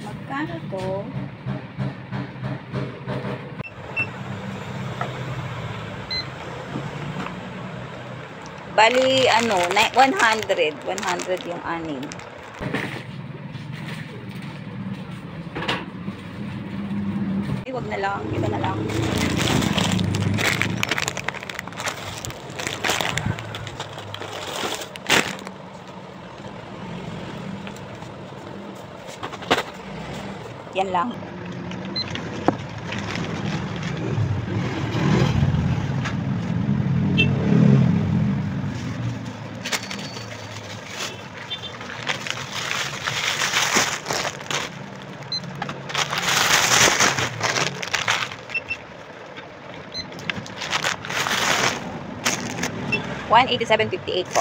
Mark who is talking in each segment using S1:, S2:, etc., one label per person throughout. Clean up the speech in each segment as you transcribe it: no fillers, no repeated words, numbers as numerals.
S1: Magkano to? Bali, 100 yung anim. Wag na lang, ito na lang. Yan lang. $187.58 po.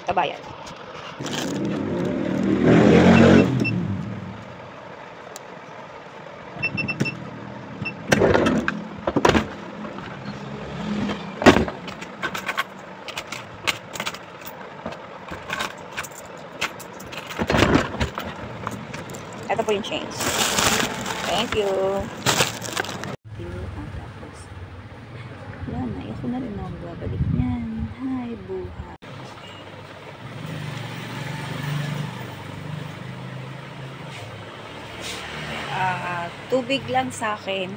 S1: Tabayan. Ito po yung change. Thank you. Tapos, wala na. Ayoko na rin ako babalik niyan. Hi, buhay. Tubig lang sa akin.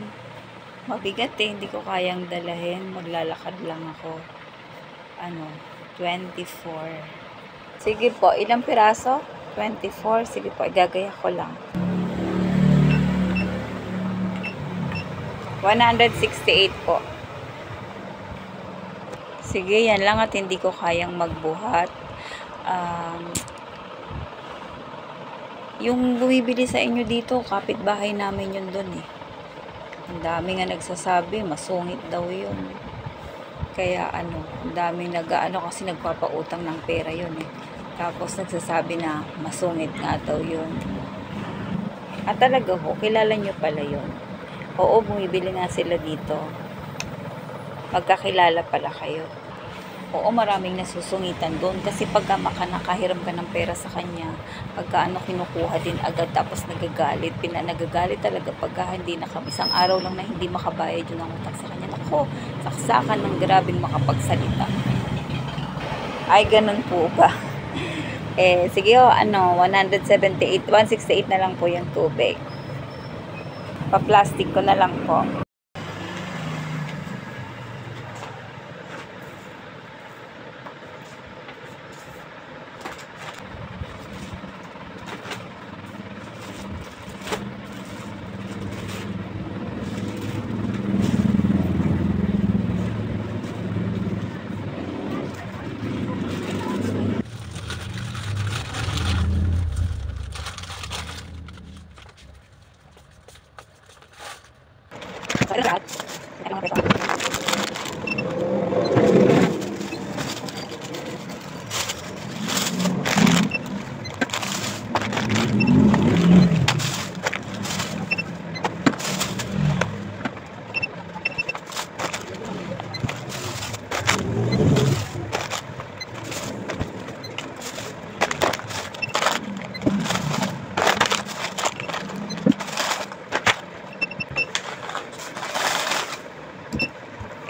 S1: Mabigat eh. Hindi ko kayang dalahin. Maglalakad lang ako. 24. Sige po. Ilang piraso? 24. Sige po. Igagaya ko lang. 168 po. Sige, yan lang at hindi ko kayang magbuhat. Yung bumibili sa inyo dito, kapitbahay namin yun dun eh. Ang dami nga nagsasabi, masungit daw yun. Kaya ang dami kasi nagpapautang ng pera yun eh. Tapos nagsasabi na masungit nga daw yun. At talaga ho, kilala nyo pala yun. Oo, bumibili nga sila dito. Magkakilala pala kayo. Oo, maraming nasusungitan doon. Kasi pagka nakahiram ka ng pera sa kanya, pagka kinukuha din agad, tapos nagagalit. Nagagalit talaga pagka hindi isang araw lang na hindi makabayad yun ang utang sa kanya. Ako, saksakan ng grabing makapagsalita. Ay, ganun po ba? Sige 168 na lang po yung tubig. Pa-plastic ko na lang po.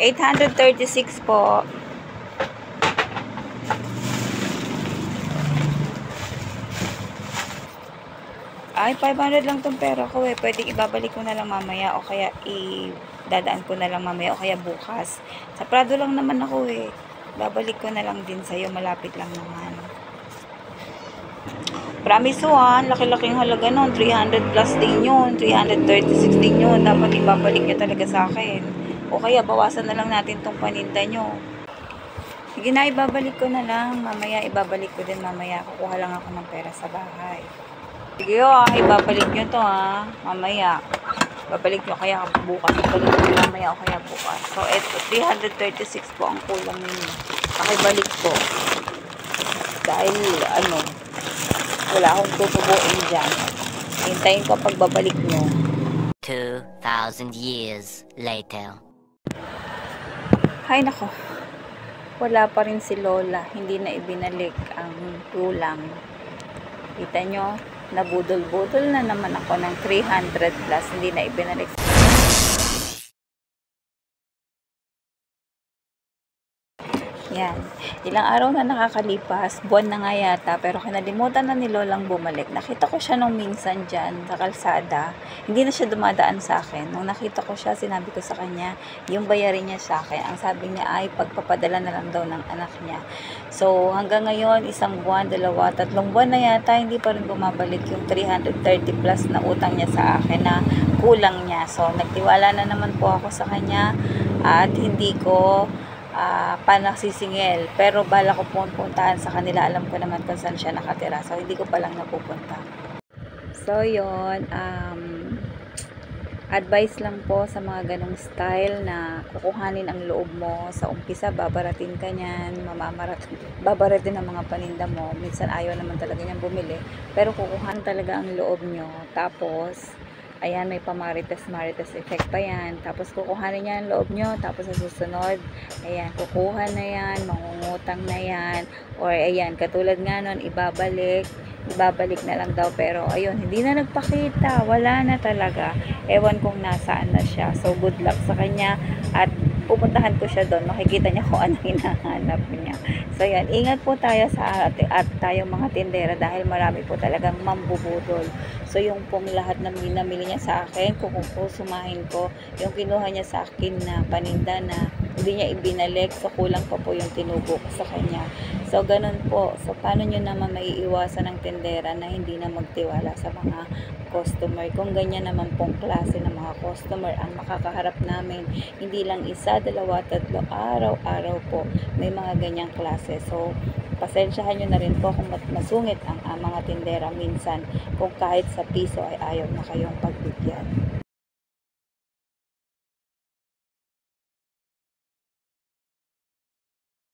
S1: $836 po. Ay, 500 lang tong pera ko eh. Pwedeng ibabalik ko na lang mamaya o kaya dadaan ko na lang mamaya o kaya bukas. Sa Prado lang naman ako eh. Babalik ko na lang din sa'yo. Malapit lang naman. Promise ah, laki-laking halaga nun. 300 plus din yun. 336 din yun. Dapat ibabalik nyo talaga sa akin. O kaya bawasan na lang natin tong paninda nyo. Sige na, ibabalik ko na lang. Mamaya, ibabalik ko din mamaya. Kukuha lang ako ng pera sa bahay. Sige ibabalik nyo to mamaya. Babalik nyo kaya bukas. Babalik nyo mamaya o kaya bukas. So, eto, 336 po ang kulang ninyo. Pakibalik po. Dahil, wala akong tutubuin dyan. Hintayin ko pagbabalik nyo.
S2: 2,000 years later.
S1: Hay nako. Wala pa rin si Lola. Hindi na ibinalik ang kulang. Kita nyo? Nabudol-budol na naman ako ng 300 plus. Hindi na ibinalik. Yan. Ilang araw na nakakalipas, buwan na nga yata, pero kinalimutan na ni Lolang bumalik. Nakita ko siya nung minsan dyan sa kalsada. Hindi na siya dumadaan sa akin. Nung nakita ko siya, sinabi ko sa kanya, yung bayarin niya sa akin. Ang sabi niya ay pagpapadala na lang daw ng anak niya. So, hanggang ngayon, 1 buwan, 2, 3 buwan na yata, hindi pa rin bumabalik yung 330 plus na utang niya sa akin na kulang niya. So, nagtiwala na naman po ako sa kanya at hindi ko panagsisingil. Pero bala ko puntahan sa kanila. Alam ko naman kung saan siya nakatira. So, hindi ko palang napupunta. So, yun. Advice lang po sa mga ganong style na kukuhanin ang loob mo. Sa umpisa, babaratin ka niyan. Babaratin ang mga paninda mo. Minsan, ayaw naman talaga niyang bumili. Pero kukuhanin talaga ang loob nyo. Tapos, ayan, may pamarites effect pa yan. Tapos, kukuhanin niya ang loob nyo. Tapos, sa susunod, ayan, kukuha na yan, mangungutang na yan. Or, ayan, katulad nga nun, ibabalik na lang daw. Pero, ayun, hindi na nagpakita. Wala na talaga. Ewan kung nasaan na siya. So, good luck sa kanya. At, pupuntahan ko siya doon. Makikita niya kung anong hinahanap niya. So, yan. Ingat po tayo sa at tayong mga tindera dahil marami po talagang mambubudol. So, yung pong lahat na minamili niya sa akin, kung sumahin ko, yung kinuha niya sa akin na paninda na hindi niya ibinalik, so kulang pa po yung tinubo ko sa kanya. So, ganun po. So, paano nyo naman maiiwasan ng tindera na hindi na magtiwala sa mga customer? Kung ganyan naman pong klase ng mga customer ang makakaharap namin, hindi lang 1, 2, 3 araw-araw po may mga ganyang klase. So, pasensyahan nyo na rin po kung masungit ang mga tindera minsan kung kahit sa piso ay ayaw na kayong pagbigyan.